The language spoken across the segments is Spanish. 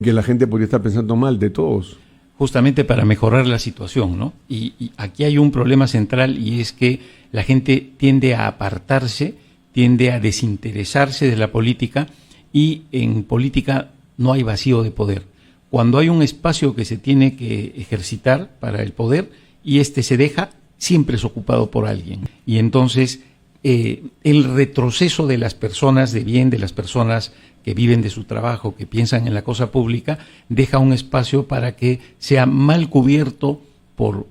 Que la gente podría estar pensando mal de todos. Justamente para mejorar la situación, ¿no? Y aquí hay un problema central, y es que la gente tiende a apartarse, tiende a desinteresarse de la política, y en política no hay vacío de poder. Cuando hay un espacio que se tiene que ejercitar para el poder y se deja, siempre es ocupado por alguien. Y entonces el retroceso de las personas de bien, de las personas que viven de su trabajo, que piensan en la cosa pública, deja un espacio para que sea mal cubierto por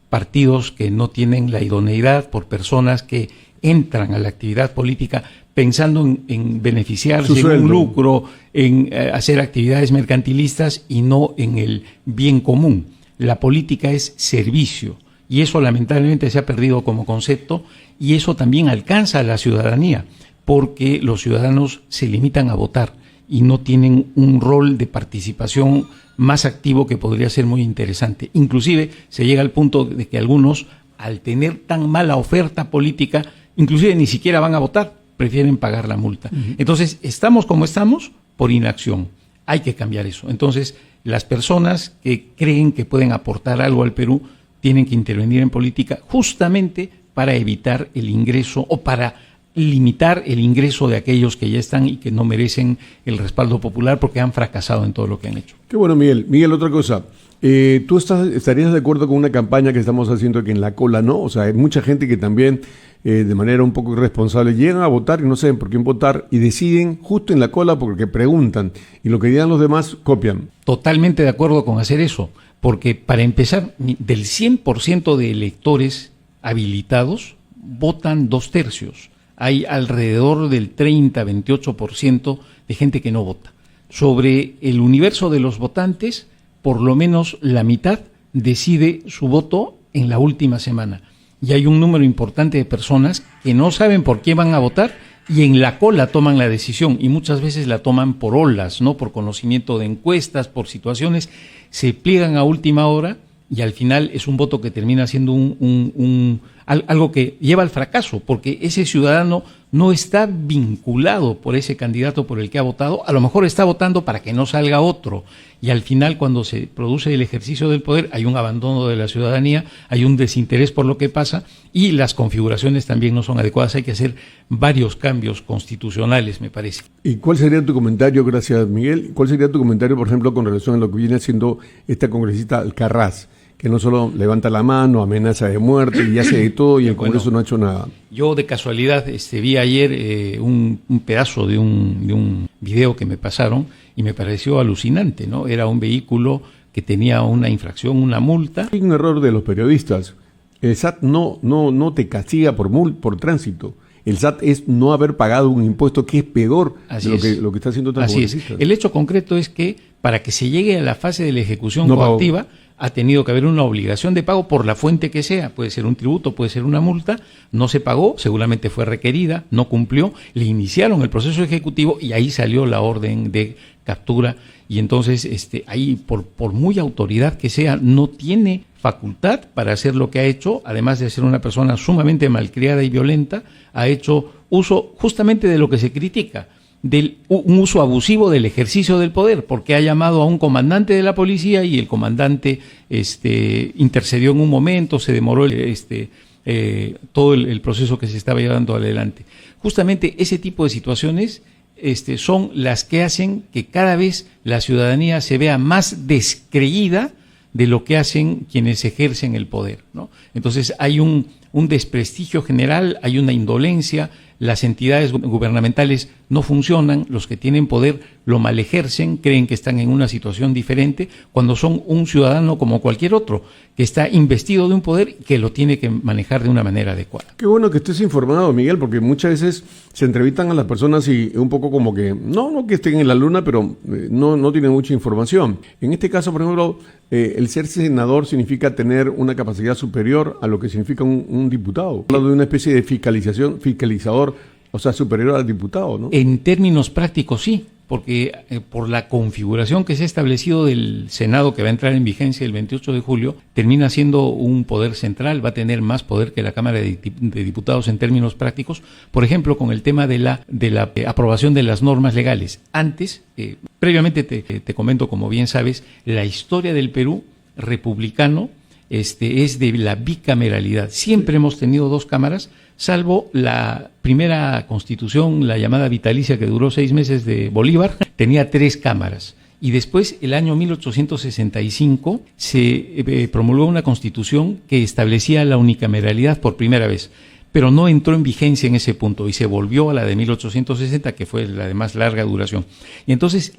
partidos que no tienen la idoneidad, por personas que entran a la actividad política pensando en beneficiarse, en un lucro, en hacer actividades mercantilistas y no en el bien común. La política es servicio, y eso lamentablemente se ha perdido como concepto, y eso también alcanza a la ciudadanía, porque los ciudadanos se limitan a votar y no tienen un rol de participación más activo que podría ser muy interesante. Inclusive se llega al punto de que algunos, al tener tan mala oferta política, inclusive ni siquiera van a votar, prefieren pagar la multa. Entonces, estamos como estamos por inacción. Hay que cambiar eso. Entonces, las personas que creen que pueden aportar algo al Perú tienen que intervenir en política justamente para evitar el ingreso o para limitar el ingreso de aquellos que ya están y que no merecen el respaldo popular porque han fracasado en todo lo que han hecho. Qué bueno, Miguel. Miguel, otra cosa. ¿Tú estarías de acuerdo con una campaña que estamos haciendo aquí en La Cola, no? O sea, hay mucha gente que también, de manera un poco irresponsable, llegan a votar y no saben por quién votar y deciden justo en La Cola porque preguntan y lo que digan los demás copian. Totalmente de acuerdo con hacer eso, porque para empezar, del 100% de electores habilitados, votan 2/3. Hay alrededor del 30-28% de gente que no vota. Sobre el universo de los votantes, por lo menos la mitad decide su voto en la última semana. Y hay un número importante de personas que no saben por qué van a votar y en la cola toman la decisión, y muchas veces la toman por olas, no por conocimiento de encuestas, por situaciones, se pliegan a última hora y al final es un voto que termina siendo algo que lleva al fracaso, porque ese ciudadano no está vinculado por ese candidato por el que ha votado, a lo mejor está votando para que no salga otro, y al final cuando se produce el ejercicio del poder hay un abandono de la ciudadanía, hay un desinterés por lo que pasa, y las configuraciones también no son adecuadas. Hay que hacer varios cambios constitucionales, me parece. ¿Y cuál sería tu comentario, gracias Miguel, cuál sería tu comentario, por ejemplo, con relación a lo que viene haciendo esta congresista Alcarrás, que no solo levanta la mano, amenaza de muerte y hace de todo y el Congreso no ha hecho nada? Yo de casualidad vi ayer un pedazo de un video que me pasaron y me pareció alucinante, ¿no? Era un vehículo que tenía una infracción, una multa. Hay un error de los periodistas. El SAT no te castiga por tránsito. El SAT es no haber pagado un impuesto, que es peor de lo que está haciendo otros congresistas. El hecho concreto es que para que se llegue a la fase de la ejecución coactiva, ha tenido que haber una obligación de pago por la fuente que sea, puede ser un tributo, puede ser una multa, no se pagó, seguramente fue requerida, no cumplió, le iniciaron el proceso ejecutivo y ahí salió la orden de captura, y entonces ahí por muy autoridad que sea, no tiene facultad para hacer lo que ha hecho, además de ser una persona sumamente malcriada y violenta, ha hecho uso justamente de lo que se critica, un uso abusivo del ejercicio del poder, porque ha llamado a un comandante de la policía y el comandante intercedió en un momento, se demoró todo el proceso que se estaba llevando adelante. Justamente ese tipo de situaciones son las que hacen que cada vez la ciudadanía se vea más descreída de lo que hacen quienes ejercen el poder, ¿no? Entonces hay un desprestigio general, hay una indolencia, las entidades gubernamentales no funcionan, los que tienen poder lo mal ejercen, creen que están en una situación diferente, cuando son un ciudadano como cualquier otro, que está investido de un poder que lo tiene que manejar de una manera adecuada. Qué bueno que estés informado, Miguel, porque muchas veces se entrevistan a las personas y un poco como que, no que estén en la luna, pero no tienen mucha información. En este caso, por ejemplo, el ser senador significa tener una capacidad superior a lo que significa un diputado. Habla de una especie de fiscalizador, o sea, superior al diputado, ¿no? En términos prácticos sí, porque por la configuración que se ha establecido del Senado, que va a entrar en vigencia el 28 de julio, termina siendo un poder central, va a tener más poder que la Cámara de Diputados en términos prácticos, por ejemplo, con el tema de la aprobación de las normas legales. Antes, previamente te comento, como bien sabes, la historia del Perú republicano es de la bicameralidad. Siempre hemos tenido dos cámaras, salvo la primera constitución, la llamada vitalicia, que duró 6 meses, de Bolívar, tenía 3 cámaras. Y después, el año 1865, se promulgó una constitución que establecía la unicameralidad por primera vez, pero no entró en vigencia en ese punto y se volvió a la de 1860, que fue la de más larga duración. Y entonces,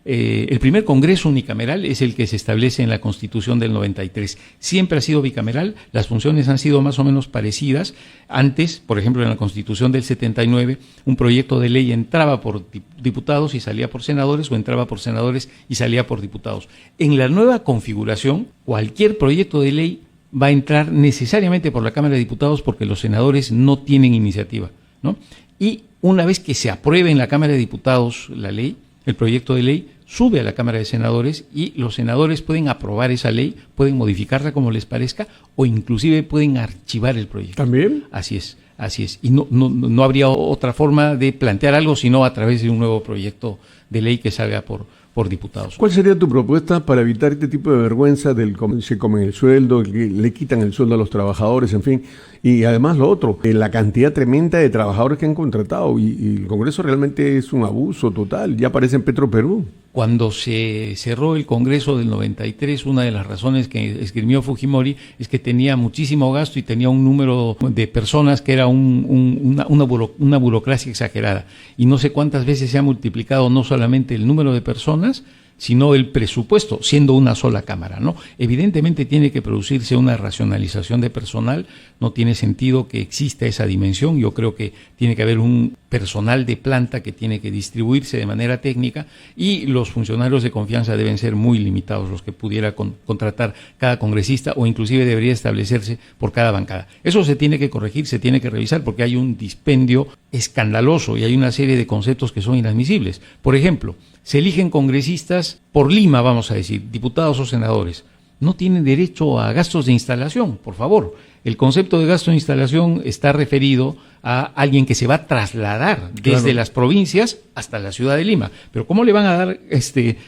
el primer Congreso unicameral es el que se establece en la Constitución del 93. Siempre ha sido bicameral, las funciones han sido más o menos parecidas. Antes, por ejemplo, en la Constitución del 79, un proyecto de ley entraba por diputados y salía por senadores, o entraba por senadores y salía por diputados. En la nueva configuración, cualquier proyecto de ley va a entrar necesariamente por la Cámara de Diputados, porque los senadores no tienen iniciativa, ¿no? Y una vez que se apruebe en la Cámara de Diputados la ley, el proyecto de ley sube a la Cámara de Senadores y los senadores pueden aprobar esa ley, pueden modificarla como les parezca, o inclusive pueden archivar el proyecto. ¿También? Así es. Y no habría otra forma de plantear algo sino a través de un nuevo proyecto de ley que salga por diputados. ¿Cuál sería tu propuesta para evitar este tipo de vergüenza del se comen el sueldo, que le quitan el sueldo a los trabajadores, en fin? Y además lo otro, la cantidad tremenda de trabajadores que han contratado, y el Congreso realmente es un abuso total, ya aparece en Petroperú. Cuando se cerró el Congreso del 93, una de las razones que esgrimió Fujimori es que tenía muchísimo gasto y tenía un número de personas que era una burocracia exagerada. Y no sé cuántas veces se ha multiplicado no solamente el número de personas, sino el presupuesto, siendo una sola cámara, ¿no? Evidentemente tiene que producirse una racionalización de personal, no tiene sentido que exista esa dimensión. Yo creo que tiene que haber un personal de planta que tiene que distribuirse de manera técnica, y los funcionarios de confianza deben ser muy limitados, los que pudiera contratar cada congresista, o inclusive debería establecerse por cada bancada. Eso se tiene que corregir, se tiene que revisar, porque hay un dispendio escandaloso y hay una serie de conceptos que son inadmisibles. Por ejemplo, se eligen congresistas por Lima, vamos a decir, diputados o senadores. No tienen derecho a gastos de instalación, por favor. El concepto de gasto de instalación está referido a alguien que se va a trasladar desde las provincias hasta la ciudad de Lima. Pero ¿cómo le van a dar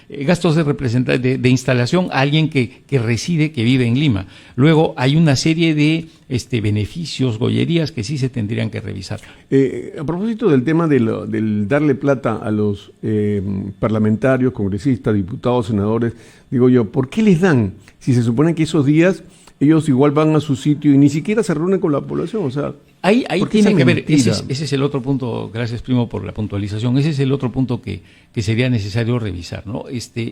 gastos de instalación a alguien que reside, que vive en Lima? Luego hay una serie de beneficios, gollerías que sí se tendrían que revisar. A propósito del tema del darle plata a los parlamentarios, congresistas, diputados, senadores, digo yo, ¿por qué les dan? Si se supone que esos días ellos igual van a su sitio y ni siquiera se reúnen con la población, o sea... Ahí tiene que ver, ese es el otro punto, gracias primo por la puntualización, ese es el otro punto que sería necesario revisar, ¿no?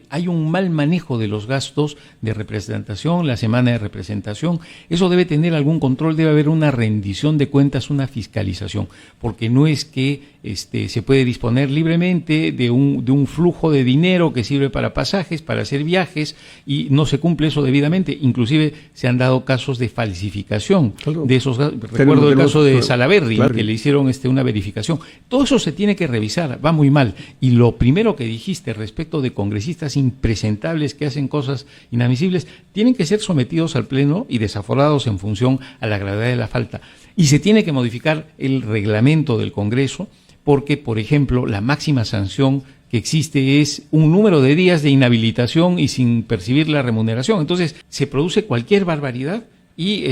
Hay un mal manejo de los gastos de representación, la semana de representación, eso debe tener algún control, debe haber una rendición de cuentas, una fiscalización, porque no es que se puede disponer libremente de un flujo de dinero que sirve para pasajes, para hacer viajes, y no se cumple eso debidamente. Inclusive se han dado casos de falsificación de esos gastos. Recuerdo el caso de Salaverry, que le hicieron una verificación. Todo eso se tiene que revisar, va muy mal. Y lo primero que dijiste respecto de congresistas impresentables que hacen cosas inadmisibles, tienen que ser sometidos al Pleno y desaforados en función a la gravedad de la falta. Y se tiene que modificar el reglamento del Congreso, porque, por ejemplo, la máxima sanción que existe es un número de días de inhabilitación y sin percibir la remuneración. Entonces, se produce cualquier barbaridad y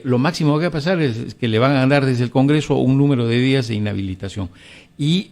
lo máximo que va a pasar es que le van a dar desde el Congreso un número de días de inhabilitación. Y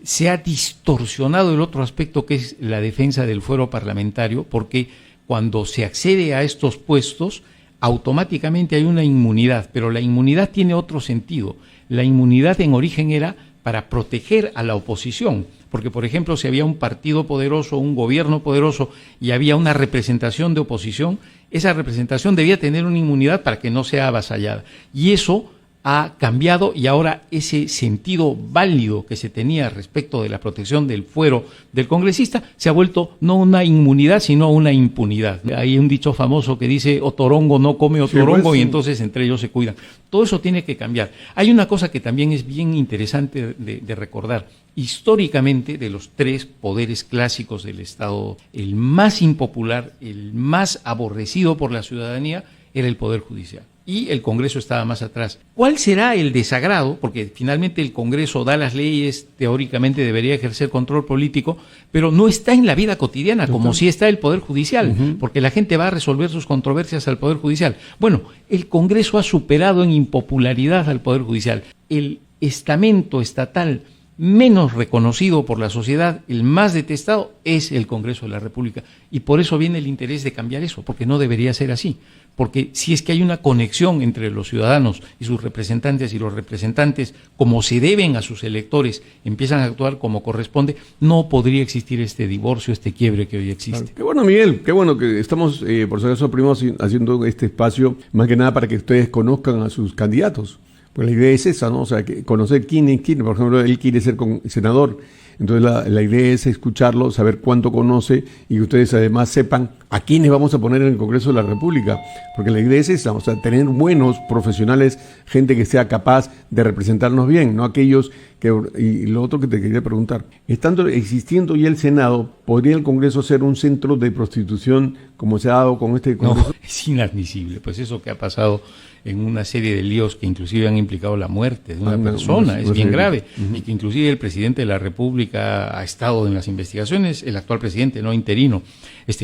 se ha distorsionado el otro aspecto, que es la defensa del fuero parlamentario, porque cuando se accede a estos puestos, automáticamente hay una inmunidad, pero la inmunidad tiene otro sentido. La inmunidad en origen era para proteger a la oposición, porque, por ejemplo, si había un partido poderoso, un gobierno poderoso y había una representación de oposición, esa representación debía tener una inmunidad para que no sea avasallada. Y eso ha cambiado y ahora ese sentido válido que se tenía respecto de la protección del fuero del congresista se ha vuelto no una inmunidad, sino una impunidad. Hay un dicho famoso que dice otorongo no come otorongo, y entonces entre ellos se cuidan. Todo eso tiene que cambiar. Hay una cosa que también es bien interesante de recordar. Históricamente, de los tres poderes clásicos del Estado, el más impopular, el más aborrecido por la ciudadanía, era el Poder Judicial. Y el Congreso estaba más atrás. ¿Cuál será el desagrado? Porque finalmente el Congreso da las leyes, teóricamente debería ejercer control político, pero no está en la vida cotidiana, como sí está el Poder Judicial, porque la gente va a resolver sus controversias al Poder Judicial. Bueno, el Congreso ha superado en impopularidad al Poder Judicial. El estamento estatal menos reconocido por la sociedad, el más detestado, es el Congreso de la República. Y por eso viene el interés de cambiar eso, porque no debería ser así. Porque si es que hay una conexión entre los ciudadanos y sus representantes, y los representantes, como se deben a sus electores, empiezan a actuar como corresponde, no podría existir este divorcio, este quiebre que hoy existe. Claro. Qué bueno, Miguel, qué bueno que estamos, por si acaso, primero haciendo este espacio, más que nada para que ustedes conozcan a sus candidatos. Pues la idea es esa, ¿no? O sea, que conocer quién es quién. Por ejemplo, él quiere ser senador. Entonces la idea es escucharlo, saber cuánto conoce y que ustedes además sepan a quiénes vamos a poner en el Congreso de la República. Porque la idea es esa, o sea, tener buenos profesionales, gente que sea capaz de representarnos bien, no aquellos que... Y lo otro que te quería preguntar, estando existiendo ya el Senado, ¿podría el Congreso ser un centro de prostitución como se ha dado con este Congreso? No, es inadmisible, pues eso que ha pasado en una serie de líos que inclusive han implicado la muerte de una persona, es bien grave, y que inclusive el presidente de la República ha estado en las investigaciones, el actual presidente, no interino,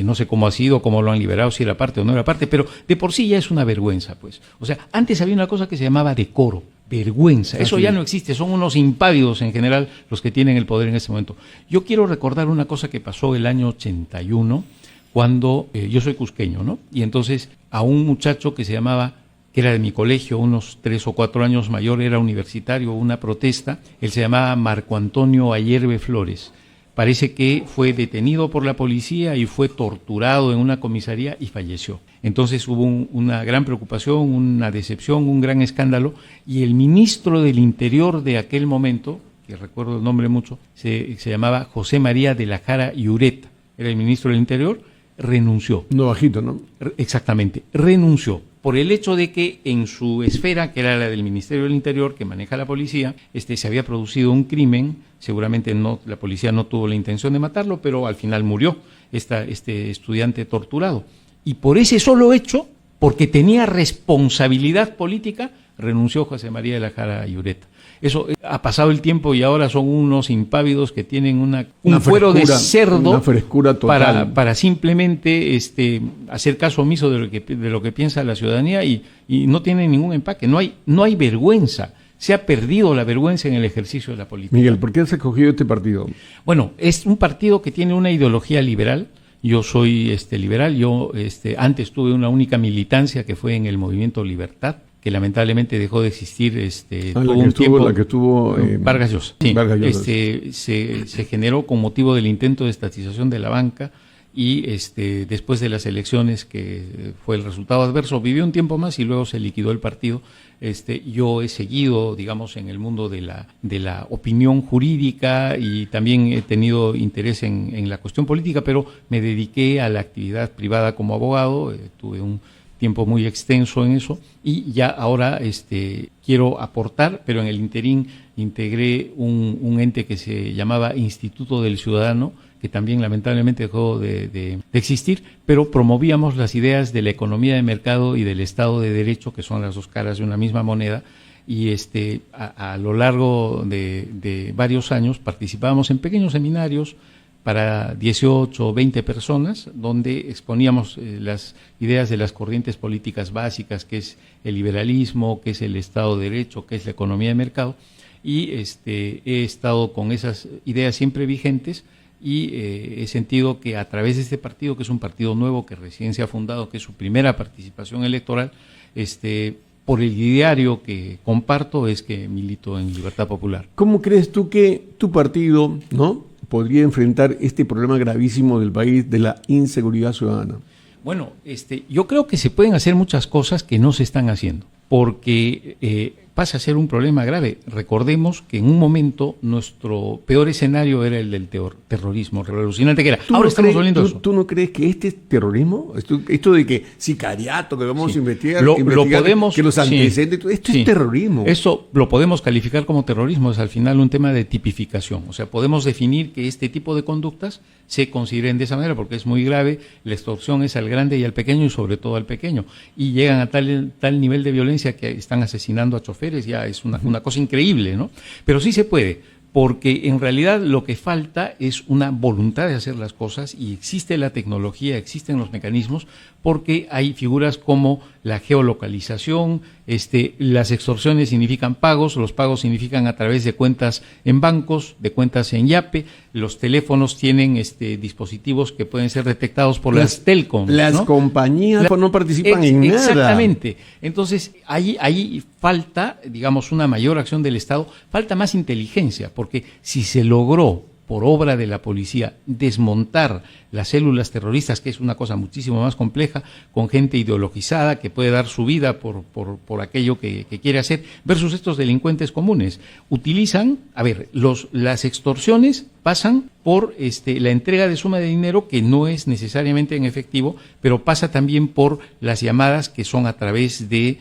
no sé cómo ha sido, cómo lo han liberado, si era parte o no era parte, pero de por sí ya es una vergüenza, pues. O sea, antes había una cosa que se llamaba decoro, vergüenza, eso ya no existe, son unos impávidos en general los que tienen el poder en este momento. Yo quiero recordar una cosa que pasó el año 81, cuando yo soy cusqueño, ¿no? Y entonces a un muchacho que se llamaba, que era de mi colegio, unos 3 o 4 años mayor, era universitario, una protesta, él se llamaba Marco Antonio Ayerbe Flores. Parece que fue detenido por la policía y fue torturado en una comisaría y falleció. Entonces hubo una gran preocupación, una decepción, un gran escándalo, y el ministro del Interior de aquel momento, que recuerdo el nombre mucho, se llamaba José María de la Jara y Ureta, era el ministro del Interior, renunció. No bajito, ¿no? Exactamente, renunció. Por el hecho de que en su esfera, que era la del Ministerio del Interior, que maneja la policía, se había producido un crimen, seguramente la policía no tuvo la intención de matarlo, pero al final murió este estudiante torturado. Y por ese solo hecho, porque tenía responsabilidad política, renunció José María de la Jara y Ureta. Eso ha pasado el tiempo y ahora son unos impávidos que tienen un fuero de cerdo, una frescura total, para simplemente hacer caso omiso de lo que piensa la ciudadanía y no tienen ningún empaque. No hay vergüenza. Se ha perdido la vergüenza en el ejercicio de la política. Miguel, ¿por qué has escogido este partido? Bueno, es un partido que tiene una ideología liberal. Yo soy liberal. Yo antes tuve una única militancia que fue en el Movimiento Libertad, que lamentablemente dejó de existir, tuvo un tiempo. La que estuvo Vargas Llosa. Sí, Vargas Llosa. Se generó con motivo del intento de estatización de la banca y después de las elecciones, que fue el resultado adverso, vivió un tiempo más y luego se liquidó el partido. Yo he seguido, digamos, en el mundo de la opinión jurídica y también he tenido interés en la cuestión política, pero me dediqué a la actividad privada como abogado, tuve un tiempo muy extenso en eso y ya ahora quiero aportar, pero en el interín integré un ente que se llamaba Instituto del Ciudadano, que también lamentablemente dejó de existir, pero promovíamos las ideas de la economía de mercado y del Estado de Derecho, que son las dos caras de una misma moneda, y a lo largo de varios años participábamos en pequeños seminarios para 18 o 20 personas, donde exponíamos las ideas de las corrientes políticas básicas, que es el liberalismo, que es el Estado de Derecho, que es la economía de mercado, y he estado con esas ideas siempre vigentes, y he sentido que a través de este partido, que es un partido nuevo que recién se ha fundado, que es su primera participación electoral, por el ideario que comparto, es que milito en Libertad Popular. ¿Cómo crees tú que tu partido, ¿no?, podría enfrentar este problema gravísimo del país de la inseguridad ciudadana? Bueno, yo creo que se pueden hacer muchas cosas que no se están haciendo, porque pasa a ser un problema grave. Recordemos que en un momento nuestro peor escenario era el del terrorismo revolucionante que era. Ahora estamos volviendo a eso. ¿Tú no crees que este es terrorismo? Esto de que sicariato, que vamos a investigar, lo podemos, que los antecedentes, esto es terrorismo. Eso lo podemos calificar como terrorismo, es al final un tema de tipificación. O sea, podemos definir que este tipo de conductas se consideren de esa manera porque es muy grave, la extorsión es al grande y al pequeño y sobre todo al pequeño. Y llegan a tal nivel de violencia que están asesinando a choferes, ya es una cosa increíble, ¿no? Pero sí se puede, porque en realidad lo que falta es una voluntad de hacer las cosas y existe la tecnología, existen los mecanismos, porque hay figuras como la geolocalización, las extorsiones significan pagos, los pagos significan a través de cuentas en bancos, de cuentas en Yape, los teléfonos tienen dispositivos que pueden ser detectados por las telcos. Las compañías no participan en nada. Exactamente. Entonces, ahí falta, digamos, una mayor acción del Estado, falta más inteligencia, porque si se logró por obra de la policía, desmontar las células terroristas, que es una cosa muchísimo más compleja, con gente ideologizada que puede dar su vida por aquello que quiere hacer, versus estos delincuentes comunes. Utilizan, las extorsiones pasan por la entrega de suma de dinero que no es necesariamente en efectivo, pero pasa también por las llamadas que son a través de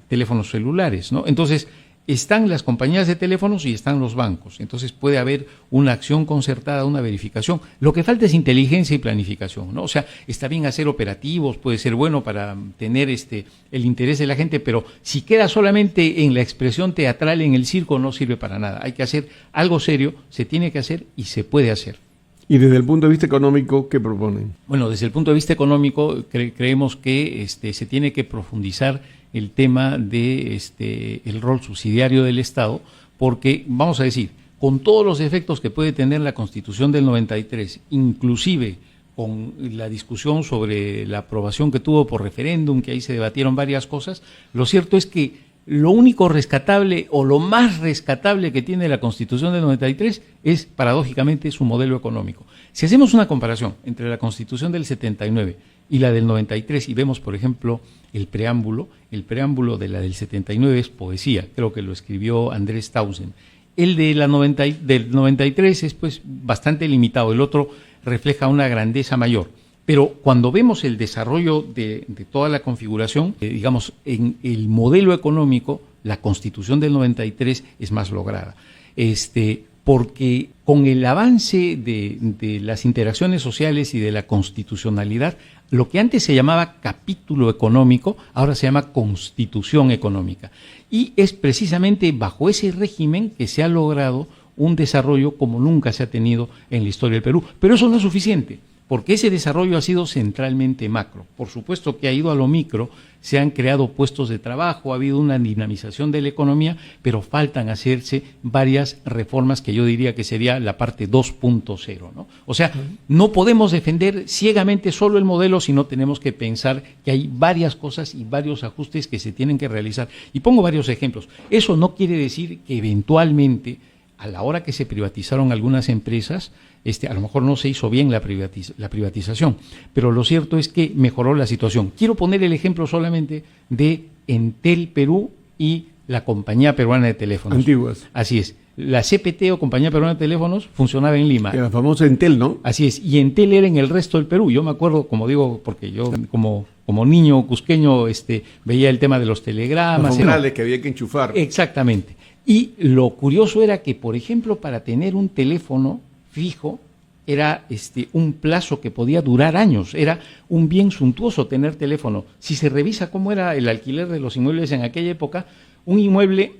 teléfonos celulares, ¿no? Entonces, están las compañías de teléfonos y están los bancos. Entonces puede haber una acción concertada, una verificación. Lo que falta es inteligencia y planificación, ¿no? O sea, está bien hacer operativos, puede ser bueno para tener el interés de la gente, pero si queda solamente en la expresión teatral en el circo no sirve para nada. Hay que hacer algo serio, se tiene que hacer y se puede hacer. Y desde el punto de vista económico, ¿qué proponen? Bueno, desde el punto de vista económico creemos que se tiene que profundizar el tema de el rol subsidiario del Estado, porque, vamos a decir, con todos los efectos que puede tener la Constitución del 93, inclusive con la discusión sobre la aprobación que tuvo por referéndum, que ahí se debatieron varias cosas, lo cierto es que lo único rescatable o lo más rescatable que tiene la Constitución del 93 es, paradójicamente, su modelo económico. Si hacemos una comparación entre la Constitución del 79 y la del 93 y vemos, por ejemplo, el preámbulo de la del 79 es poesía, creo que lo escribió Andrés Tausen. El de del 93 es pues bastante limitado, el otro refleja una grandeza mayor. Pero cuando vemos el desarrollo de toda la configuración, digamos, en el modelo económico, la Constitución del 93 es más lograda. Porque con el avance de las interacciones sociales y de la constitucionalidad, lo que antes se llamaba capítulo económico, ahora se llama constitución económica. Y es precisamente bajo ese régimen que se ha logrado un desarrollo como nunca se ha tenido en la historia del Perú. Pero eso no es suficiente, porque ese desarrollo ha sido centralmente macro. Por supuesto que ha ido a lo micro, se han creado puestos de trabajo, ha habido una dinamización de la economía, pero faltan hacerse varias reformas que yo diría que sería la parte 2.0, ¿no? O sea, no podemos defender ciegamente solo el modelo, sino tenemos que pensar que hay varias cosas y varios ajustes que se tienen que realizar. Y pongo varios ejemplos. Eso no quiere decir que eventualmente, a la hora que se privatizaron algunas empresas, a lo mejor no se hizo bien la privatización, pero lo cierto es que mejoró la situación. Quiero poner el ejemplo solamente de Entel Perú y la Compañía Peruana de Teléfonos. Antiguas. Así es. La CPT o Compañía Peruana de Teléfonos funcionaba en Lima. La famosa Entel, ¿no? Así es. Y Entel era en el resto del Perú. Yo me acuerdo, como digo, porque yo como niño cusqueño veía el tema de los telegramas. Que había que enchufar. Exactamente. Y lo curioso era que, por ejemplo, para tener un teléfono fijo, era un plazo que podía durar años, era un bien suntuoso tener teléfono. Si se revisa cómo era el alquiler de los inmuebles en aquella época, un inmueble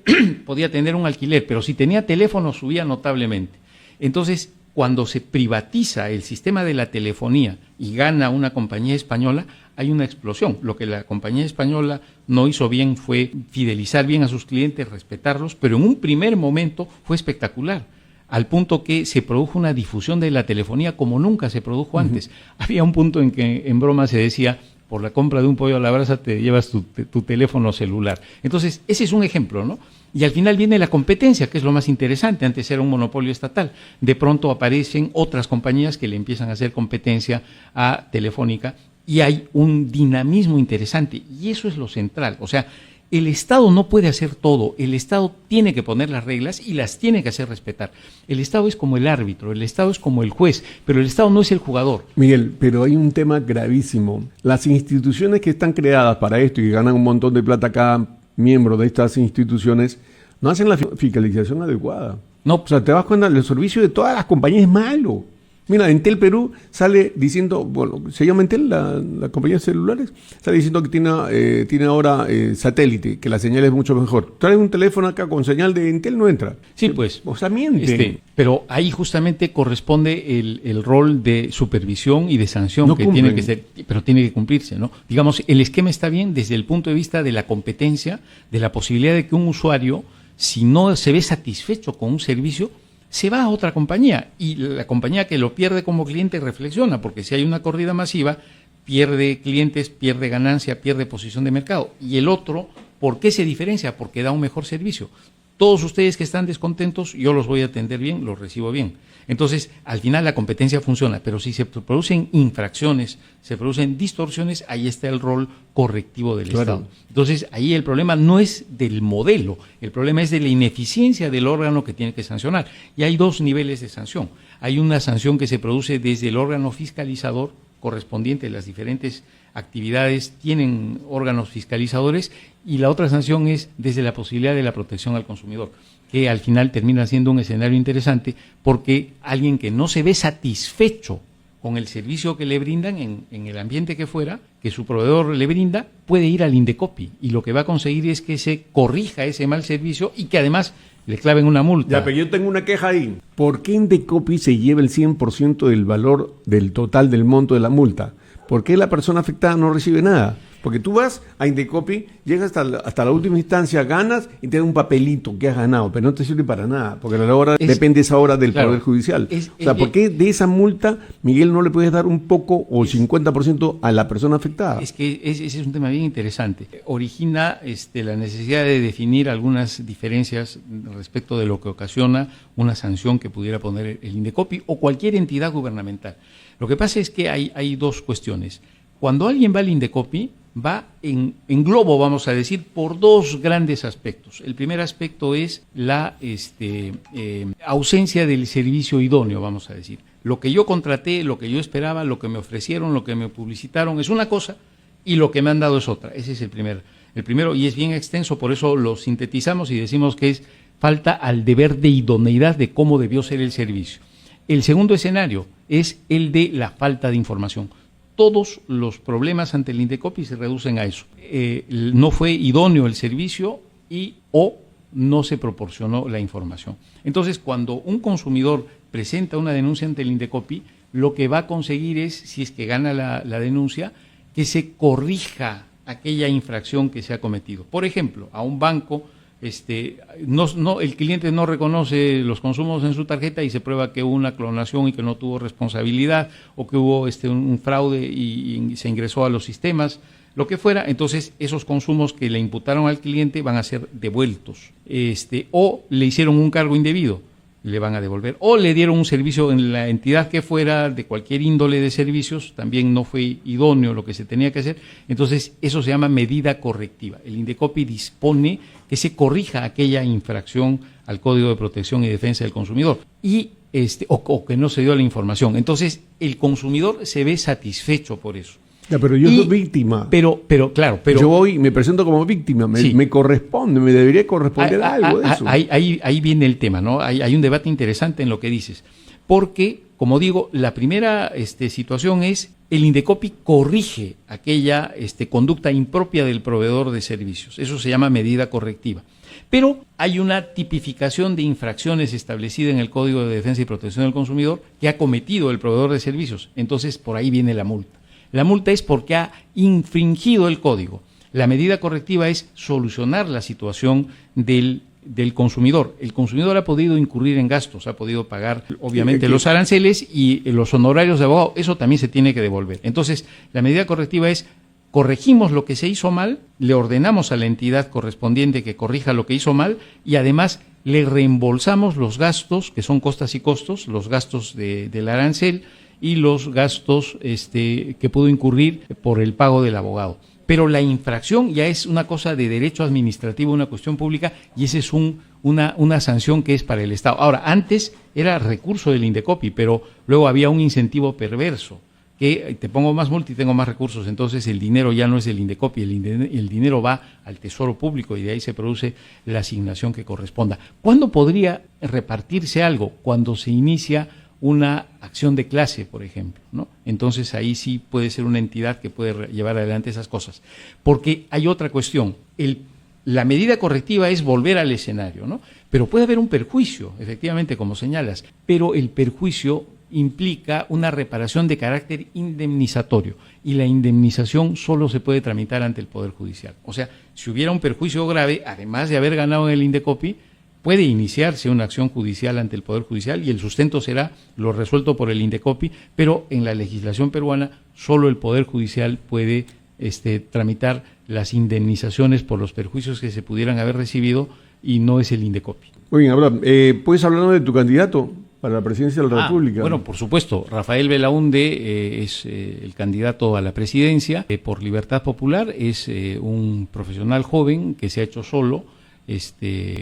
podía tener un alquiler, pero si tenía teléfono subía notablemente. Entonces, cuando se privatiza el sistema de la telefonía y gana una compañía española, hay una explosión. Lo que la compañía española no hizo bien fue fidelizar bien a sus clientes, respetarlos, pero en un primer momento fue espectacular, al punto que se produjo una difusión de la telefonía como nunca se produjo antes. Había un punto en que en broma se decía, por la compra de un pollo a la brasa te llevas tu teléfono celular. Entonces, ese es un ejemplo, ¿no? Y al final viene la competencia, que es lo más interesante. Antes era un monopolio estatal. De pronto aparecen otras compañías que le empiezan a hacer competencia a Telefónica y hay un dinamismo interesante. Y eso es lo central. O sea, El Estado no puede hacer todo, el Estado tiene que poner las reglas y las tiene que hacer respetar. El Estado es como el árbitro, el Estado es como el juez, pero el Estado no es el jugador. Miguel, pero hay un tema gravísimo. Las instituciones que están creadas para esto y ganan un montón de plata cada miembro de estas instituciones, no hacen la fiscalización adecuada. No. O sea, te das cuenta, el servicio de todas las compañías es malo. Mira, Entel Perú sale diciendo, bueno, se llama Entel, la compañía de celulares, sale diciendo que tiene ahora satélite, que la señal es mucho mejor. Traes un teléfono acá con señal de Entel, no entra. Sí, pues. O sea, miente. Pero ahí justamente corresponde el rol de supervisión y de sanción No que cumplen. tiene que ser, pero tiene que cumplirse, ¿no? Digamos, el esquema está bien desde el punto de vista de la competencia, de la posibilidad de que un usuario, si no se ve satisfecho con un servicio, se va a otra compañía, y la compañía que lo pierde como cliente reflexiona, porque si hay una corrida masiva, pierde clientes, pierde ganancia, pierde posición de mercado. Y el otro, ¿por qué se diferencia? Porque da un mejor servicio. Todos ustedes que están descontentos, yo los voy a atender bien, los recibo bien. Entonces, al final la competencia funciona, pero si se producen infracciones, se producen distorsiones, ahí está el rol correctivo del Estado. Entonces, ahí el problema no es del modelo, el problema es de la ineficiencia del órgano que tiene que sancionar. Y hay dos niveles de sanción. Hay una sanción que se produce desde el órgano fiscalizador correspondiente, las diferentes actividades tienen órganos fiscalizadores, y la otra sanción es desde la posibilidad de la protección al consumidor, que al final termina siendo un escenario interesante, porque alguien que no se ve satisfecho con el servicio que le brindan en el ambiente que fuera, que su proveedor le brinda, puede ir al Indecopi, y lo que va a conseguir es que se corrija ese mal servicio y que además le claven una multa. Ya, pero yo tengo una queja ahí. ¿Por qué Indecopi se lleva el 100% del valor del total del monto de la multa? ¿Por qué la persona afectada no recibe nada? Porque tú vas a Indecopi, llegas hasta la última instancia, ganas y te da un papelito que has ganado, pero no te sirve para nada, porque a la hora depende esa hora del Poder Judicial. O sea, ¿por qué de esa multa, Miguel, no le puedes dar un poco o 50% a la persona afectada? Es que ese es un tema bien interesante. Origina la necesidad de definir algunas diferencias respecto de lo que ocasiona una sanción que pudiera poner el Indecopi o cualquier entidad gubernamental. Lo que pasa es que hay dos cuestiones. Cuando alguien va al Indecopi, va en globo, vamos a decir, por dos grandes aspectos. El primer aspecto es la ausencia del servicio idóneo, vamos a decir. Lo que yo contraté, lo que yo esperaba, lo que me ofrecieron, lo que me publicitaron es una cosa y lo que me han dado es otra. Ese es el primero, y es bien extenso, por eso lo sintetizamos y decimos que es falta al deber de idoneidad de cómo debió ser el servicio. El segundo escenario es el de la falta de información. Todos los problemas ante el Indecopi se reducen a eso. No fue idóneo el servicio o no se proporcionó la información. Entonces, cuando un consumidor presenta una denuncia ante el Indecopi, lo que va a conseguir es, si es que gana la denuncia, que se corrija aquella infracción que se ha cometido. Por ejemplo, a un banco, el cliente no reconoce los consumos en su tarjeta y se prueba que hubo una clonación y que no tuvo responsabilidad, o que hubo un fraude y se ingresó a los sistemas, lo que fuera. Entonces esos consumos que le imputaron al cliente van a ser devueltos, o le hicieron un cargo indebido, le van a devolver, o le dieron un servicio en la entidad que fuera, de cualquier índole de servicios, también no fue idóneo lo que se tenía que hacer. Entonces eso se llama medida correctiva. El Indecopi dispone que se corrija aquella infracción al Código de Protección y Defensa del Consumidor, y o que no se dio la información. Entonces el consumidor se ve satisfecho por eso. Ya, pero yo soy víctima. Pero yo voy, me presento como víctima, me corresponde, me debería corresponder algo de eso. Ahí viene el tema, ¿no? Hay un debate interesante en lo que dices, porque, como digo, la primera situación es el Indecopi corrige aquella conducta impropia del proveedor de servicios. Eso se llama medida correctiva. Pero hay una tipificación de infracciones establecida en el Código de Defensa y Protección del Consumidor que ha cometido el proveedor de servicios. Entonces, por ahí viene la multa. La multa es porque ha infringido el código. La medida correctiva es solucionar la situación del consumidor. El consumidor ha podido incurrir en gastos, ha podido pagar, obviamente, los aranceles y los honorarios de abogado. Eso también se tiene que devolver. Entonces, la medida correctiva es: corregimos lo que se hizo mal, le ordenamos a la entidad correspondiente que corrija lo que hizo mal, y además le reembolsamos los gastos, que son costas y costos, los gastos del arancel y los gastos que pudo incurrir por el pago del abogado. Pero la infracción ya es una cosa de derecho administrativo, una cuestión pública, y esa es una sanción que es para el Estado. Ahora, antes era recurso del Indecopi, pero luego había un incentivo perverso, que te pongo más multa y tengo más recursos, entonces el dinero ya no es del Indecopi, el dinero va al Tesoro Público y de ahí se produce la asignación que corresponda. ¿Cuándo podría repartirse algo? Cuando se inicia una acción de clase, por ejemplo, ¿no? Entonces ahí sí puede ser una entidad que puede llevar adelante esas cosas. Porque hay otra cuestión, la medida correctiva es volver al escenario, ¿no? Pero puede haber un perjuicio, efectivamente, como señalas, pero el perjuicio implica una reparación de carácter indemnizatorio y la indemnización solo se puede tramitar ante el Poder Judicial. O sea, si hubiera un perjuicio grave, además de haber ganado en el Indecopi, puede iniciarse una acción judicial ante el Poder Judicial y el sustento será lo resuelto por el Indecopi, pero en la legislación peruana solo el Poder Judicial puede tramitar las indemnizaciones por los perjuicios que se pudieran haber recibido y no es el Indecopi. Muy bien, Abraham, ¿puedes hablarnos de tu candidato para la presidencia de la República? Bueno, por supuesto, Rafael Belaúnde es el candidato a la presidencia por Libertad Popular, es un profesional joven que se ha hecho solo,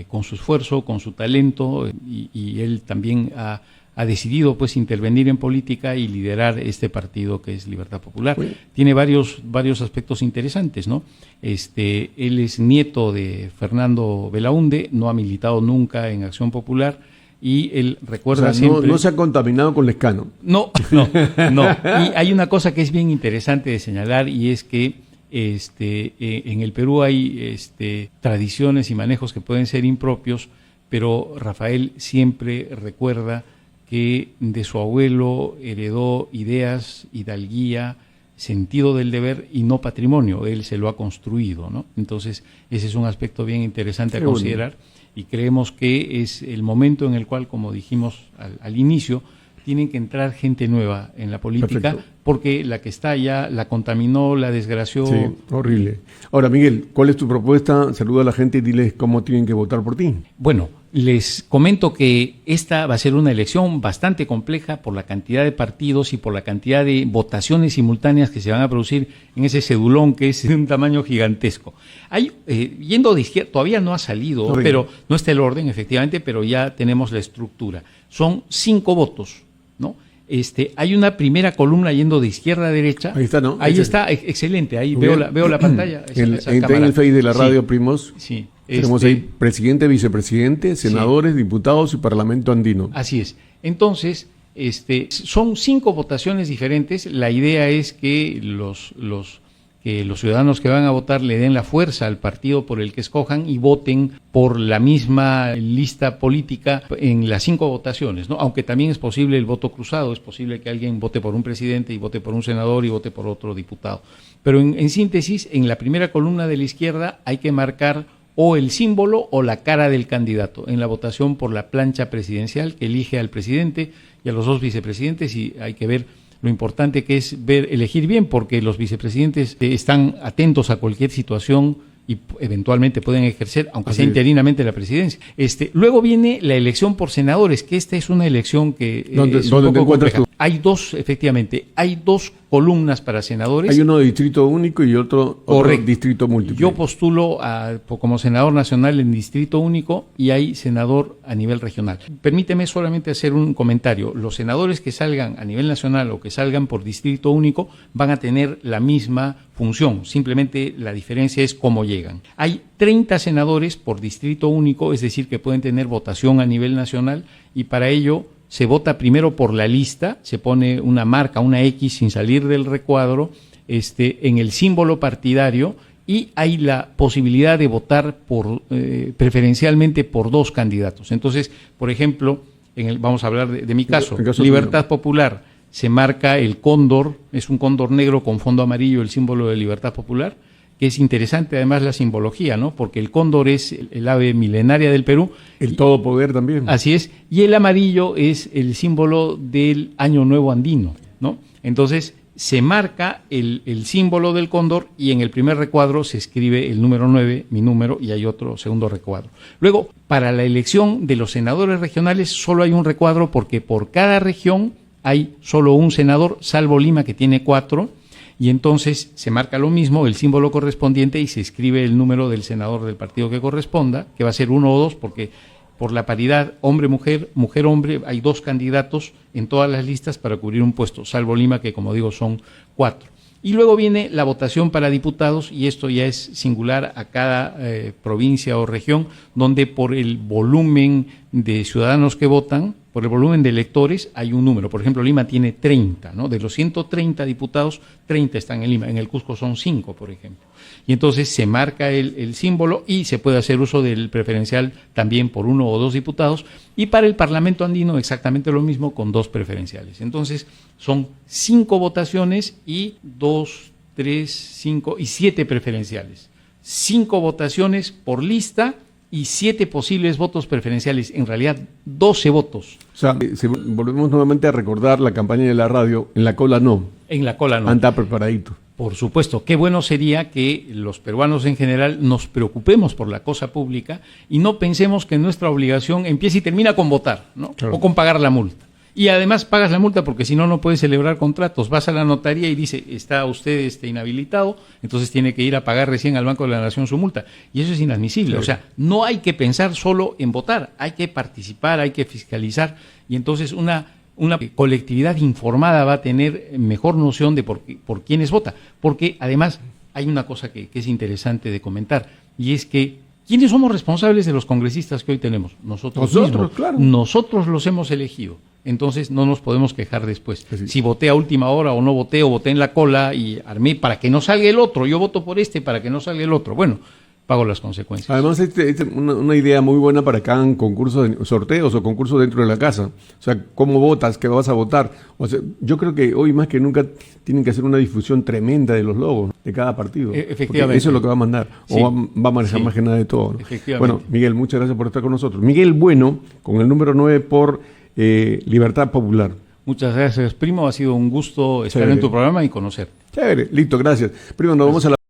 con su esfuerzo, con su talento, y él también ha decidido pues intervenir en política y liderar este partido que es Libertad Popular. Bueno. Tiene varios aspectos interesantes, ¿no? Él es nieto de Fernando Belaúnde, no ha militado nunca en Acción Popular y él recuerda siempre... No se ha contaminado con Lescano. No. Y hay una cosa que es bien interesante de señalar y es que en el Perú hay tradiciones y manejos que pueden ser impropios, pero Rafael siempre recuerda que de su abuelo heredó ideas, hidalguía, sentido del deber y no patrimonio. Él se lo ha construido, ¿no? Entonces, ese es un aspecto bien interesante a considerar y creemos que es el momento en el cual, como dijimos al inicio, tienen que entrar gente nueva en la política. Perfecto. Porque la que está ya la contaminó, la desgració. Sí, horrible. Ahora, Miguel, ¿cuál es tu propuesta? Saluda a la gente y diles cómo tienen que votar por ti. Bueno, les comento que esta va a ser una elección bastante compleja por la cantidad de partidos y por la cantidad de votaciones simultáneas que se van a producir en ese cedulón que es de un tamaño gigantesco. Hay, yendo de izquierda, todavía no ha salido, pero no está el orden, efectivamente, pero ya tenemos la estructura. Son 5 votos, ¿no? Hay una primera columna yendo de izquierda a derecha. Ahí está, ¿no? Ahí está, excelente. Ahí veo la pantalla. En el Face de la radio, primos. Sí. Tenemos ahí presidente, vicepresidente, senadores, diputados y parlamento andino. Así es. Entonces, son 5 votaciones diferentes. La idea es que los ciudadanos que van a votar le den la fuerza al partido por el que escojan y voten por la misma lista política en las 5 votaciones, ¿no? Aunque también es posible el voto cruzado, es posible que alguien vote por un presidente y vote por un senador y vote por otro diputado. Pero en síntesis, en la primera columna de la izquierda hay que marcar o el símbolo o la cara del candidato en la votación por la plancha presidencial que elige al presidente y a los 2 vicepresidentes, y hay que ver lo importante que es elegir bien, porque los vicepresidentes están atentos a cualquier situación y eventualmente pueden ejercer, aunque sea interinamente, la presidencia. Luego viene la elección por senadores, que esta es una elección que es un poco compleja. Hay 2, efectivamente, hay 2 columnas para senadores. Hay uno de distrito único y otro distrito múltiple. Yo postulo como senador nacional en distrito único y hay senador a nivel regional. Permíteme solamente hacer un comentario. Los senadores que salgan a nivel nacional o que salgan por distrito único van a tener la misma función, simplemente la diferencia es cómo llegan. Hay 30 senadores por distrito único, es decir, que pueden tener votación a nivel nacional, y para ello se vota primero por la lista, se pone una marca, una X sin salir del recuadro, en el símbolo partidario, y hay la posibilidad de votar preferencialmente por 2 candidatos. Entonces, por ejemplo, vamos a hablar de mi caso, Libertad Popular, se marca el cóndor, es un cóndor negro con fondo amarillo, el símbolo de Libertad Popular, que es interesante además la simbología, ¿no? Porque el cóndor es el ave milenaria del Perú. El todopoder también. Así es, y el amarillo es el símbolo del Año Nuevo Andino, ¿no? Entonces, se marca el símbolo del cóndor y en el primer recuadro se escribe el número 9, mi número, y hay otro segundo recuadro. Luego, para la elección de los senadores regionales solo hay un recuadro porque por cada región hay solo un senador, salvo Lima, que tiene 4, y entonces se marca lo mismo, el símbolo correspondiente, y se escribe el número del senador del partido que corresponda, que va a ser 1 o 2, porque por la paridad hombre-mujer, mujer-hombre, hay 2 candidatos en todas las listas para cubrir un puesto, salvo Lima, que como digo son 4. Y luego viene la votación para diputados, y esto ya es singular a cada provincia o región, donde por el volumen de ciudadanos que votan, por el volumen de electores, hay un número. Por ejemplo, Lima tiene 30, ¿no? De los 130 diputados, 30 están en Lima. En el Cusco son 5, por ejemplo. Y entonces se marca el símbolo y se puede hacer uso del preferencial también por 1 o 2 diputados. Y para el Parlamento andino exactamente lo mismo con 2 preferenciales. Entonces son 5 votaciones y 2, 3, 5 y 7 preferenciales. 5 votaciones por lista y 7 posibles votos preferenciales, en realidad 12 votos. O sea, volvemos nuevamente a recordar la campaña de la radio, en la cola no. En la cola no. Anda preparadito. Por supuesto, qué bueno sería que los peruanos en general nos preocupemos por la cosa pública y no pensemos que nuestra obligación empieza y termina con votar, ¿no? Claro. O con pagar la multa. Y además pagas la multa porque si no, no puedes celebrar contratos. Vas a la notaría y dice, está usted inhabilitado, entonces tiene que ir a pagar recién al Banco de la Nación su multa. Y eso es inadmisible. Sí. O sea, no hay que pensar solo en votar, hay que participar, hay que fiscalizar. Y entonces una colectividad informada va a tener mejor noción de por quiénes vota. Porque además hay una cosa que es interesante de comentar, y es que ¿quiénes somos responsables de los congresistas que hoy tenemos? Nosotros mismos. Claro. Nosotros los hemos elegido. Entonces no nos podemos quejar después. Sí. Si voté a última hora o no voté, o voté en la cola y armé para que no salga el otro, yo voto por para que no salga el otro. Bueno, pago las consecuencias. Además, una idea muy buena para que hagan concursos, sorteos o concursos dentro de la casa. O sea, ¿cómo votas? ¿Qué vas a votar? O sea, yo creo que hoy más que nunca tienen que hacer una difusión tremenda de los logos de cada partido. Efectivamente. Eso es lo que va a mandar. Sí. O va a manejar más que nada de todo, ¿no? Efectivamente. Bueno, Miguel, muchas gracias por estar con nosotros. Miguel Bueno, con el número 9 por Libertad Popular. Muchas gracias, primo. Ha sido un gusto estar en tu programa y conocer. Chévere, listo, gracias. Primo, nos vamos a la